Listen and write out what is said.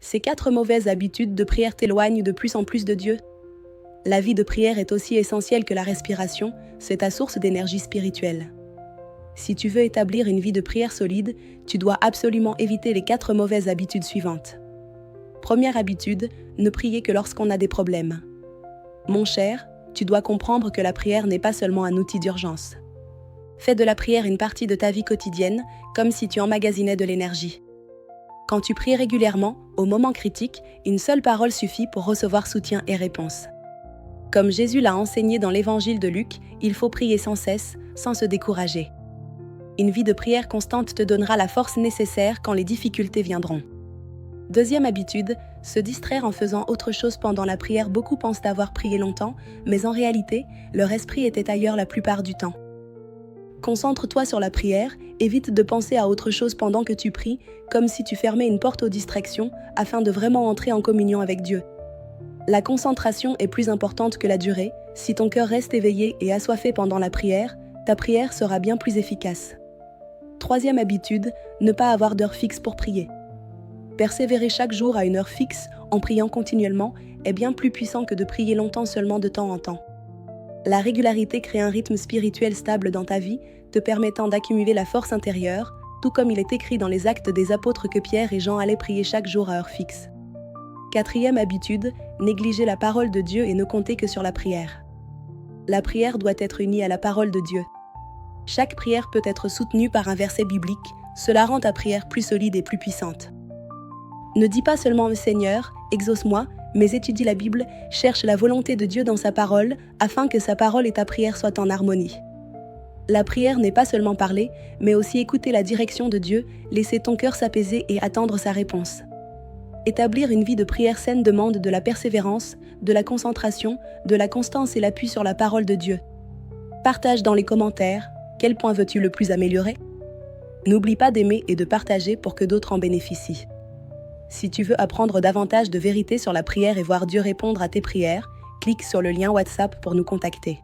Ces 4 mauvaises habitudes de prière t'éloignent de plus en plus de Dieu. La vie de prière est aussi essentielle que la respiration, c'est ta source d'énergie spirituelle. Si tu veux établir une vie de prière solide, tu dois absolument éviter les 4 mauvaises habitudes suivantes. Première habitude, ne prier que lorsqu'on a des problèmes. Mon cher, tu dois comprendre que la prière n'est pas seulement un outil d'urgence. Fais de la prière une partie de ta vie quotidienne, comme si tu emmagasinais de l'énergie. Quand tu pries régulièrement, au moment critique, une seule parole suffit pour recevoir soutien et réponse. Comme Jésus l'a enseigné dans l'évangile de Luc, il faut prier sans cesse, sans se décourager. Une vie de prière constante te donnera la force nécessaire quand les difficultés viendront. Deuxième habitude, se distraire en faisant autre chose pendant la prière. Beaucoup pensent avoir prié longtemps, mais en réalité, leur esprit était ailleurs la plupart du temps. Concentre-toi sur la prière, évite de penser à autre chose pendant que tu pries, comme si tu fermais une porte aux distractions, afin de vraiment entrer en communion avec Dieu. La concentration est plus importante que la durée. Si ton cœur reste éveillé et assoiffé pendant la prière, ta prière sera bien plus efficace. Troisième habitude, ne pas avoir d'heure fixe pour prier. Persévérer chaque jour à une heure fixe, en priant continuellement, est bien plus puissant que de prier longtemps seulement de temps en temps. La régularité crée un rythme spirituel stable dans ta vie, te permettant d'accumuler la force intérieure, tout comme il est écrit dans les Actes des Apôtres que Pierre et Jean allaient prier chaque jour à heure fixe. Quatrième habitude, négliger la parole de Dieu et ne compter que sur la prière. La prière doit être unie à la parole de Dieu. Chaque prière peut être soutenue par un verset biblique, cela rend ta prière plus solide et plus puissante. Ne dis pas seulement « Seigneur, exauce-moi », mais étudie la Bible, cherche la volonté de Dieu dans sa parole, afin que sa parole et ta prière soient en harmonie. La prière n'est pas seulement parler, mais aussi écouter la direction de Dieu, laisser ton cœur s'apaiser et attendre sa réponse. Établir une vie de prière saine demande de la persévérance, de la concentration, de la constance et l'appui sur la parole de Dieu. Partage dans les commentaires, quel point veux-tu le plus améliorer? N'oublie pas d'aimer et de partager pour que d'autres en bénéficient. Si tu veux apprendre davantage de vérité sur la prière et voir Dieu répondre à tes prières, clique sur le lien WhatsApp pour nous contacter.